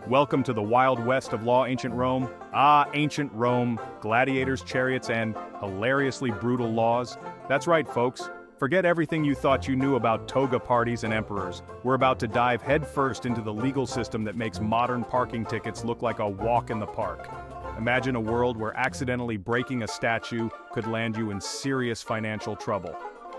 Welcome to the Wild West of Law, Ancient Rome. Ancient Rome, gladiators, chariots, and hilariously brutal laws. That's right, folks. Forget everything you thought you knew about toga parties and emperors. We're about to dive headfirst into the legal system that makes modern parking tickets look like a walk in the park. Imagine a world where accidentally breaking a statue could land you in serious financial trouble,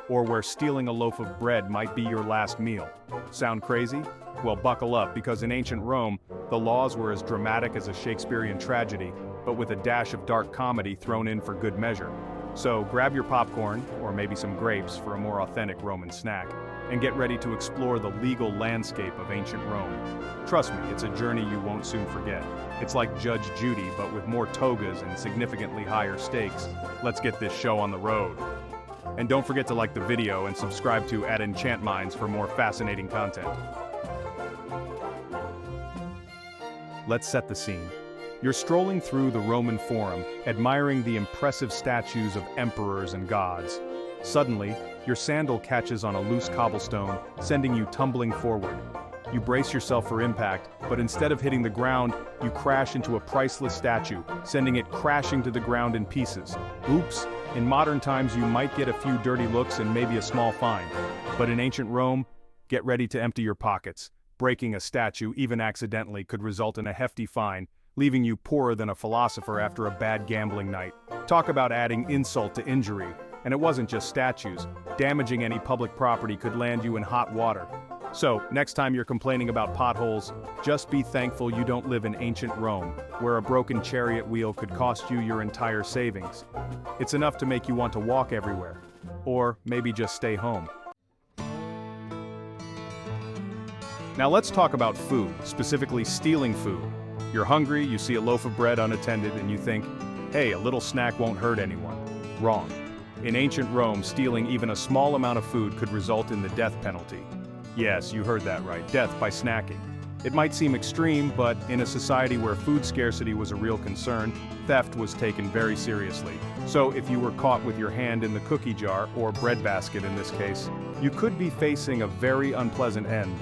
or where stealing a loaf of bread might be your last meal. Sound crazy? Well, buckle up, because in ancient Rome, the laws were as dramatic as a Shakespearean tragedy, but with a dash of dark comedy thrown in for good measure. So grab your popcorn, or maybe some grapes for a more authentic Roman snack, and get ready to explore the legal landscape of ancient Rome. Trust me, it's a journey you won't soon forget. It's like Judge Judy, but with more togas and significantly higher stakes. Let's get this show on the road. And don't forget to like the video and subscribe to @EnchantMinds for more fascinating content. Let's set the scene. You're strolling through the Roman Forum, admiring the impressive statues of emperors and gods. Suddenly, your sandal catches on a loose cobblestone, sending you tumbling forward. You brace yourself for impact, but instead of hitting the ground, you crash into a priceless statue, sending it crashing to the ground in pieces. Oops, in modern times you might get a few dirty looks and maybe a small fine. But in ancient Rome, get ready to empty your pockets. Breaking a statue, even accidentally, could result in a hefty fine, leaving you poorer than a philosopher after a bad gambling night. Talk about adding insult to injury. And it wasn't just statues. Damaging any public property could land you in hot water. So, next time you're complaining about potholes, just be thankful you don't live in ancient Rome, where a broken chariot wheel could cost you your entire savings. It's enough to make you want to walk everywhere. Or maybe just stay home. Now let's talk about food, specifically stealing food. You're hungry, you see a loaf of bread unattended, and you think, hey, a little snack won't hurt anyone. Wrong. In ancient Rome, stealing even a small amount of food could result in the death penalty. Yes, you heard that right, death by snacking. It might seem extreme, but in a society where food scarcity was a real concern, theft was taken very seriously. So if you were caught with your hand in the cookie jar, or bread basket in this case, you could be facing a very unpleasant end.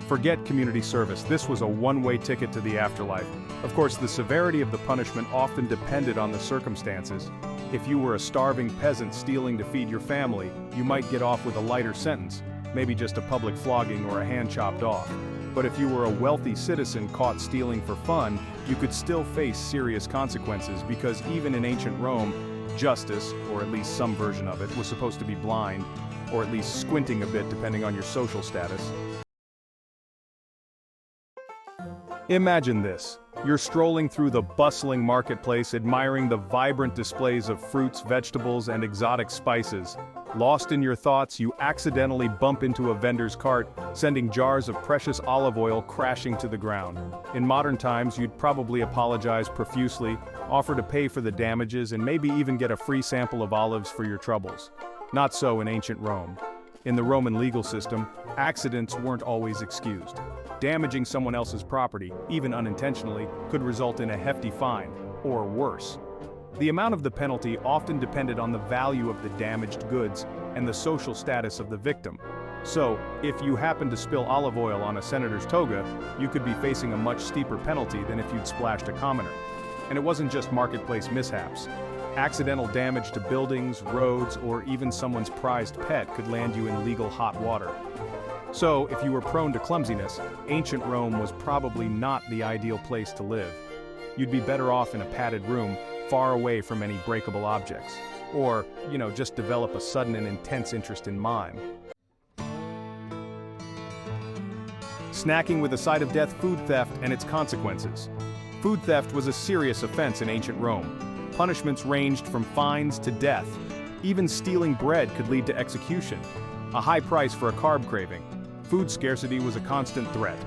Forget community service, this was a one-way ticket to the afterlife. Of course, the severity of the punishment often depended on the circumstances. If you were a starving peasant stealing to feed your family, you might get off with a lighter sentence, maybe just a public flogging or a hand chopped off. But if you were a wealthy citizen caught stealing for fun, you could still face serious consequences, because even in ancient Rome, justice, or at least some version of it, was supposed to be blind, or at least squinting a bit depending on your social status. Imagine this. You're strolling through the bustling marketplace, admiring the vibrant displays of fruits, vegetables, and exotic spices. Lost in your thoughts, you accidentally bump into a vendor's cart, sending jars of precious olive oil crashing to the ground. In modern times, you'd probably apologize profusely, offer to pay for the damages, and maybe even get a free sample of olives for your troubles. Not so in ancient Rome. In the Roman legal system, accidents weren't always excused. Damaging someone else's property, even unintentionally, could result in a hefty fine, or worse. The amount of the penalty often depended on the value of the damaged goods and the social status of the victim. So, if you happened to spill olive oil on a senator's toga, you could be facing a much steeper penalty than if you'd splashed a commoner. And it wasn't just marketplace mishaps. Accidental damage to buildings, roads, or even someone's prized pet could land you in legal hot water. So, if you were prone to clumsiness, ancient Rome was probably not the ideal place to live. You'd be better off in a padded room, far away from any breakable objects. Or, just develop a sudden and intense interest in mime. Snacking with a side of death, food theft, and its consequences. Food theft was a serious offense in ancient Rome. Punishments ranged from fines to death. Even stealing bread could lead to execution. A high price for a carb craving. Food scarcity was a constant threat.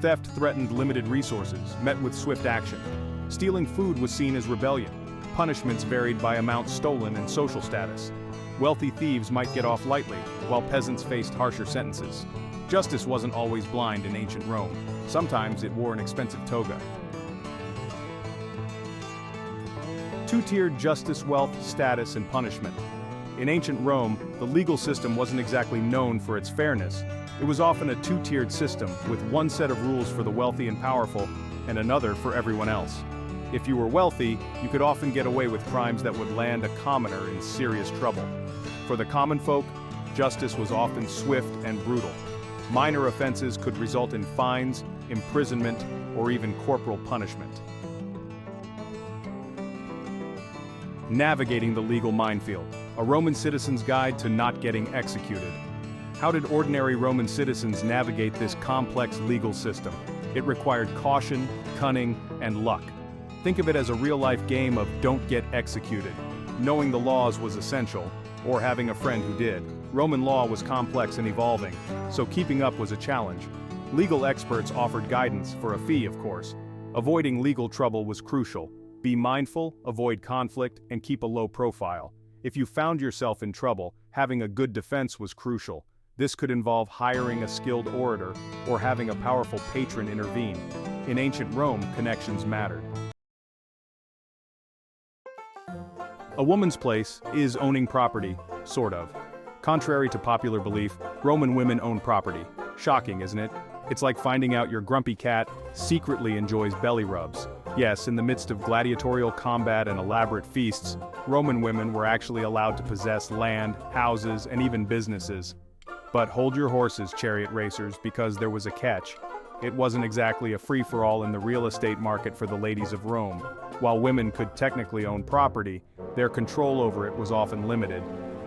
Theft threatened limited resources, met with swift action. Stealing food was seen as rebellion. Punishments varied by amount stolen and social status. Wealthy thieves might get off lightly, while peasants faced harsher sentences. Justice wasn't always blind in ancient Rome. Sometimes it wore an expensive toga. Two-tiered justice, wealth, status, and punishment. In ancient Rome, the legal system wasn't exactly known for its fairness. It was often a two-tiered system, with one set of rules for the wealthy and powerful, and another for everyone else. If you were wealthy, you could often get away with crimes that would land a commoner in serious trouble. For the common folk, justice was often swift and brutal. Minor offenses could result in fines, imprisonment, or even corporal punishment. Navigating the legal minefield, a Roman citizen's guide to not getting executed. How did ordinary Roman citizens navigate this complex legal system? It required caution, cunning, and luck. Think of it as a real-life game of don't get executed. Knowing the laws was essential, or having a friend who did. Roman law was complex and evolving, so keeping up was a challenge. Legal experts offered guidance, for a fee of course. Avoiding legal trouble was crucial. Be mindful, avoid conflict, and keep a low profile. If you found yourself in trouble, having a good defense was crucial. This could involve hiring a skilled orator, or having a powerful patron intervene. In ancient Rome, connections mattered. A woman's place is owning property, sort of. Contrary to popular belief, Roman women own property. Shocking, isn't it? It's like finding out your grumpy cat secretly enjoys belly rubs. Yes, in the midst of gladiatorial combat and elaborate feasts, Roman women were actually allowed to possess land, houses, and even businesses. But hold your horses, chariot racers, because there was a catch. It wasn't exactly a free-for-all in the real estate market for the ladies of Rome. While women could technically own property, their control over it was often limited.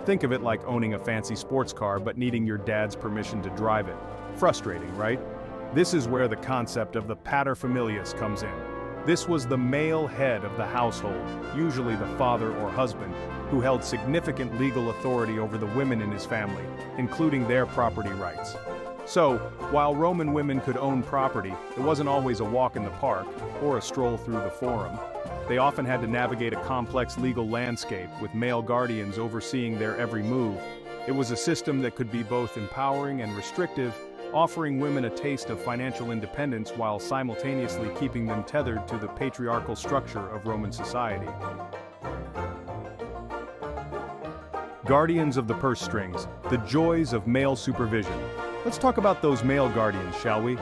Think of it like owning a fancy sports car but needing your dad's permission to drive it. Frustrating, right? This is where the concept of the paterfamilias comes in. This was the male head of the household, usually the father or husband, who held significant legal authority over the women in his family, including their property rights. So, while Roman women could own property, it wasn't always a walk in the park or a stroll through the forum. They often had to navigate a complex legal landscape with male guardians overseeing their every move. It was a system that could be both empowering and restrictive, offering women a taste of financial independence while simultaneously keeping them tethered to the patriarchal structure of Roman society. Guardians of the purse strings, the joys of male supervision. Let's talk about those male guardians, shall we?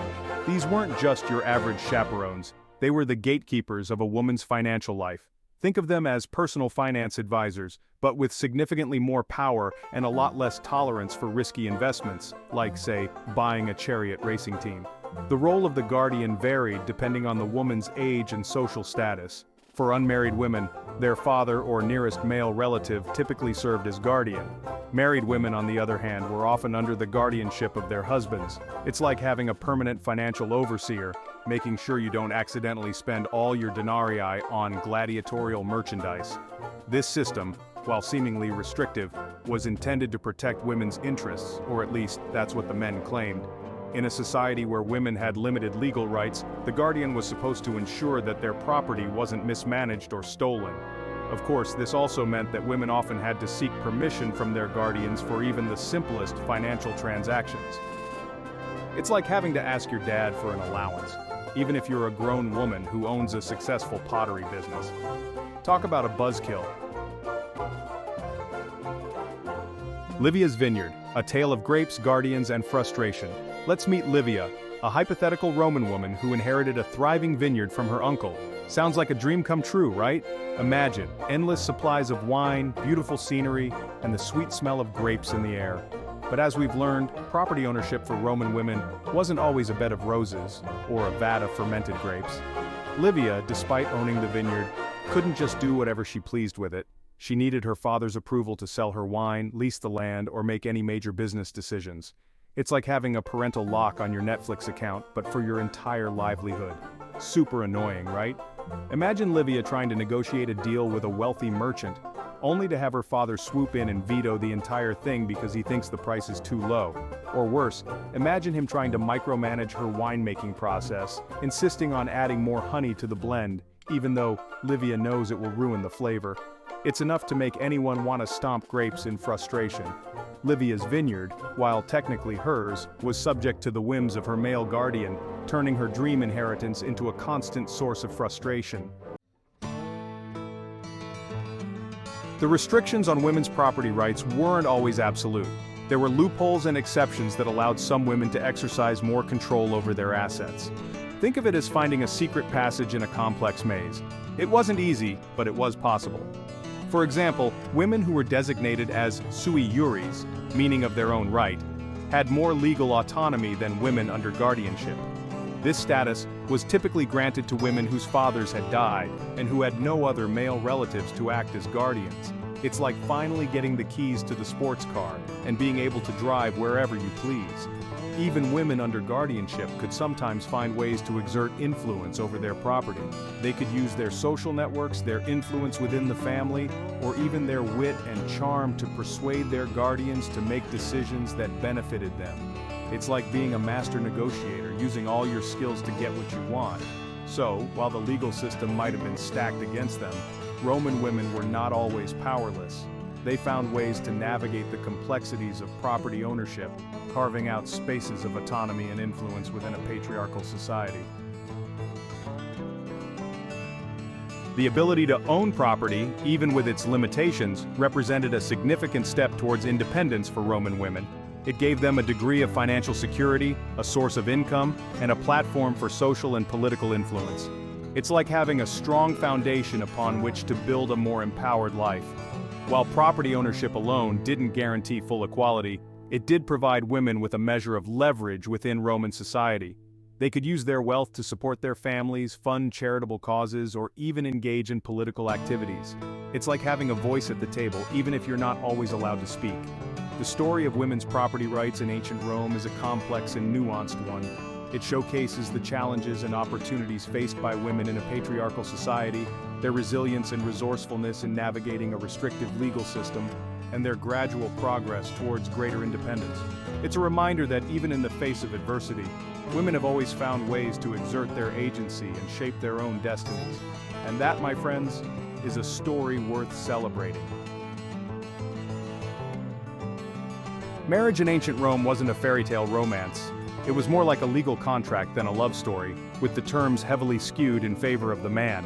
These weren't just your average chaperones, they were the gatekeepers of a woman's financial life. Think of them as personal finance advisors, but with significantly more power and a lot less tolerance for risky investments, like, say, buying a chariot racing team. The role of the guardian varied depending on the woman's age and social status. For unmarried women, their father or nearest male relative typically served as guardian. Married women, on the other hand, were often under the guardianship of their husbands. It's like having a permanent financial overseer, making sure you don't accidentally spend all your denarii on gladiatorial merchandise. This system, while seemingly restrictive, was intended to protect women's interests, or at least that's what the men claimed. In a society where women had limited legal rights, the guardian was supposed to ensure that their property wasn't mismanaged or stolen. Of course, this also meant that women often had to seek permission from their guardians for even the simplest financial transactions. It's like having to ask your dad for an allowance, even if you're a grown woman who owns a successful pottery business. Talk about a buzzkill. Livia's Vineyard, a tale of grapes, guardians, and frustration. Let's meet Livia, a hypothetical Roman woman who inherited a thriving vineyard from her uncle. Sounds like a dream come true, right? Imagine endless supplies of wine, beautiful scenery, and the sweet smell of grapes in the air. But as we've learned, property ownership for Roman women wasn't always a bed of roses or a vat of fermented grapes. Livia, despite owning the vineyard, couldn't just do whatever she pleased with it. She needed her father's approval to sell her wine, lease the land, or make any major business decisions. It's like having a parental lock on your Netflix account, but for your entire livelihood. Super annoying, right? Imagine Livia trying to negotiate a deal with a wealthy merchant, only to have her father swoop in and veto the entire thing because he thinks the price is too low. Or worse, imagine him trying to micromanage her winemaking process, insisting on adding more honey to the blend, even though Livia knows it will ruin the flavor. It's enough to make anyone want to stomp grapes in frustration. Livia's vineyard, while technically hers, was subject to the whims of her male guardian, turning her dream inheritance into a constant source of frustration. The restrictions on women's property rights weren't always absolute. There were loopholes and exceptions that allowed some women to exercise more control over their assets. Think of it as finding a secret passage in a complex maze. It wasn't easy, but it was possible. For example, women who were designated as sui juris, meaning of their own right, had more legal autonomy than women under guardianship. This status was typically granted to women whose fathers had died and who had no other male relatives to act as guardians. It's like finally getting the keys to the sports car and being able to drive wherever you please. Even women under guardianship could sometimes find ways to exert influence over their property. They could use their social networks, their influence within the family, or even their wit and charm to persuade their guardians to make decisions that benefited them. It's like being a master negotiator, using all your skills to get what you want. So, while the legal system might have been stacked against them, Roman women were not always powerless. They found ways to navigate the complexities of property ownership, carving out spaces of autonomy and influence within a patriarchal society. The ability to own property, even with its limitations, represented a significant step towards independence for Roman women. It gave them a degree of financial security, a source of income, and a platform for social and political influence. It's like having a strong foundation upon which to build a more empowered life. While property ownership alone didn't guarantee full equality, it did provide women with a measure of leverage within Roman society. They could use their wealth to support their families, fund charitable causes, or even engage in political activities. It's like having a voice at the table, even if you're not always allowed to speak. The story of women's property rights in ancient Rome is a complex and nuanced one. It showcases the challenges and opportunities faced by women in a patriarchal society, their resilience and resourcefulness in navigating a restrictive legal system, and their gradual progress towards greater independence. It's a reminder that even in the face of adversity, women have always found ways to exert their agency and shape their own destinies. And that, my friends, is a story worth celebrating. Marriage in ancient Rome wasn't a fairy tale romance. It was more like a legal contract than a love story, with the terms heavily skewed in favor of the man.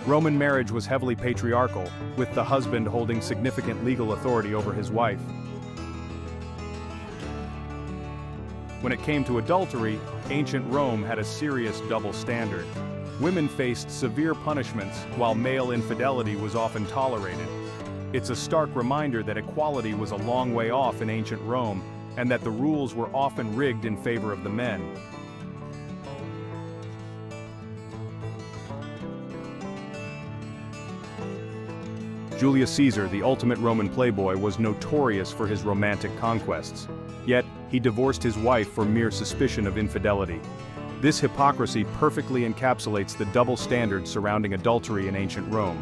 Roman marriage was heavily patriarchal, with the husband holding significant legal authority over his wife. When it came to adultery, ancient Rome had a serious double standard. Women faced severe punishments, while male infidelity was often tolerated. It's a stark reminder that equality was a long way off in ancient Rome, and that the rules were often rigged in favor of the men. Julius Caesar, the ultimate Roman playboy, was notorious for his romantic conquests. Yet, he divorced his wife for mere suspicion of infidelity. This hypocrisy perfectly encapsulates the double standards surrounding adultery in ancient Rome.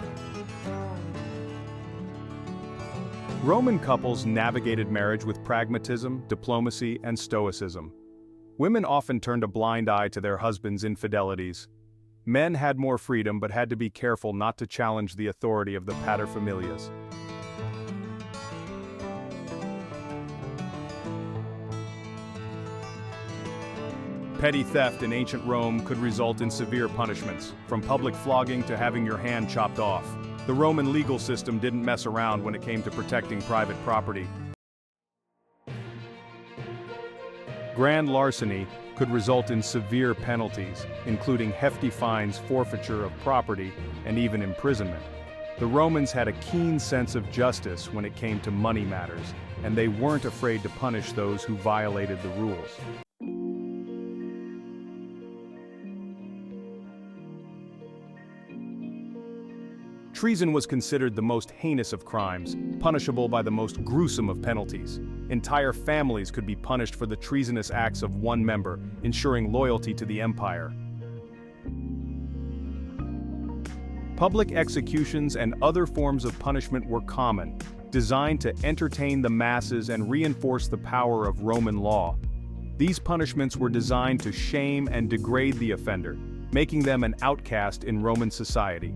Roman couples navigated marriage with pragmatism, diplomacy, and stoicism. Women often turned a blind eye to their husbands' infidelities. Men had more freedom but had to be careful not to challenge the authority of the paterfamilias. Petty theft in ancient Rome could result in severe punishments, from public flogging to having your hand chopped off. The Roman legal system didn't mess around when it came to protecting private property. Grand larceny could result in severe penalties, including hefty fines, forfeiture of property, and even imprisonment. The Romans had a keen sense of justice when it came to money matters, and they weren't afraid to punish those who violated the rules. Treason was considered the most heinous of crimes, punishable by the most gruesome of penalties. Entire families could be punished for the treasonous acts of one member, ensuring loyalty to the empire. Public executions and other forms of punishment were common, designed to entertain the masses and reinforce the power of Roman law. These punishments were designed to shame and degrade the offender, making them an outcast in Roman society.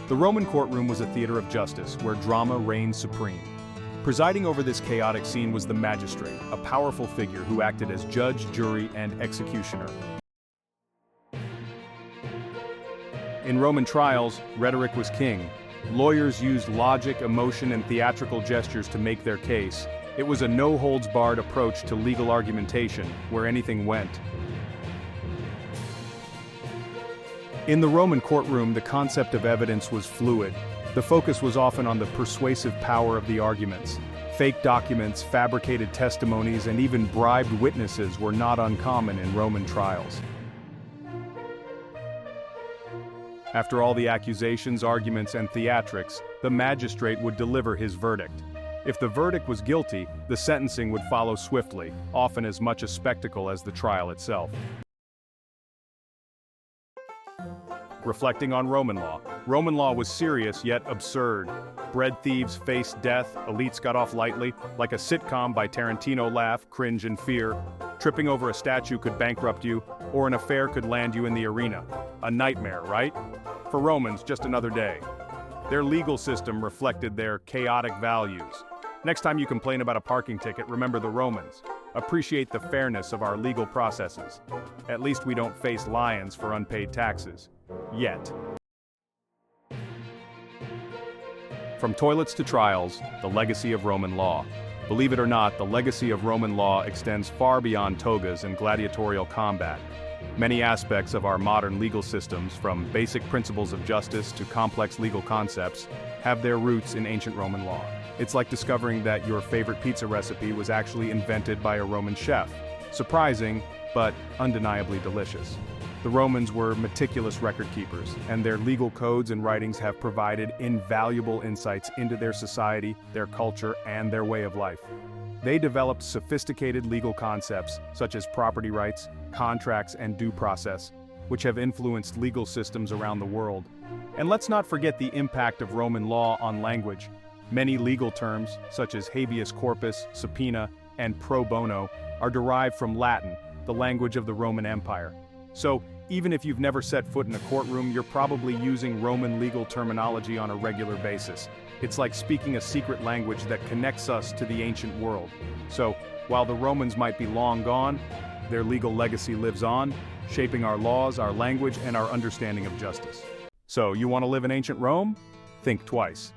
The Roman courtroom was a theater of justice, where drama reigned supreme. Presiding over this chaotic scene was the magistrate, a powerful figure who acted as judge, jury, and executioner. In Roman trials, rhetoric was king. Lawyers used logic, emotion, and theatrical gestures to make their case. It was a no-holds-barred approach to legal argumentation, where anything went. In the Roman courtroom, the concept of evidence was fluid. The focus was often on the persuasive power of the arguments. Fake documents, fabricated testimonies, and even bribed witnesses were not uncommon in Roman trials. After all the accusations, arguments, and theatrics, the magistrate would deliver his verdict. If the verdict was guilty, the sentencing would follow swiftly, often as much a spectacle as the trial itself. Reflecting on Roman law was serious yet absurd. Bread thieves faced death, elites got off lightly, like a sitcom by Tarantino. Laugh, cringe, and fear. Tripping over a statue could bankrupt you, or an affair could land you in the arena. A nightmare, right? For Romans, just another day. Their legal system reflected their chaotic values. Next time you complain about a parking ticket, remember the Romans. Appreciate the fairness of our legal processes. At least we don't face lions for unpaid taxes. Yet. From toilets to trials, the legacy of Roman law. Believe it or not, the legacy of Roman law extends far beyond togas and gladiatorial combat. Many aspects of our modern legal systems, from basic principles of justice to complex legal concepts, have their roots in ancient Roman law. It's like discovering that your favorite pizza recipe was actually invented by a Roman chef. Surprising, but undeniably delicious. The Romans were meticulous record keepers, and their legal codes and writings have provided invaluable insights into their society, their culture, and their way of life. They developed sophisticated legal concepts, such as property rights, contracts, and due process, which have influenced legal systems around the world. And let's not forget the impact of Roman law on language. Many legal terms, such as habeas corpus, subpoena, and pro bono, are derived from Latin, the language of the Roman Empire. So, even if you've never set foot in a courtroom, you're probably using Roman legal terminology on a regular basis. It's like speaking a secret language that connects us to the ancient world. So, while the Romans might be long gone, their legal legacy lives on, shaping our laws, our language, and our understanding of justice. So, you want to live in ancient Rome? Think twice.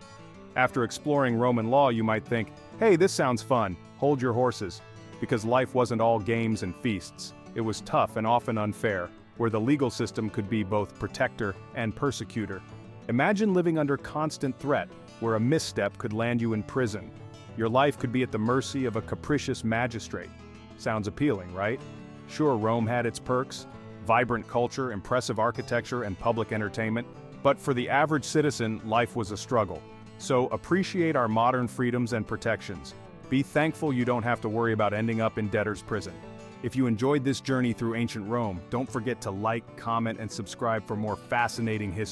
After exploring Roman law, you might think, hey, this sounds fun. Hold your horses. Because life wasn't all games and feasts. It was tough and often unfair, where the legal system could be both protector and persecutor. Imagine living under constant threat, where a misstep could land you in prison. Your life could be at the mercy of a capricious magistrate. Sounds appealing, right? Sure, Rome had its perks, vibrant culture, impressive architecture, and public entertainment, but for the average citizen, life was a struggle. So appreciate our modern freedoms and protections. Be thankful you don't have to worry about ending up in debtor's prison. If you enjoyed this journey through ancient Rome, don't forget to like, comment, and subscribe for more fascinating history.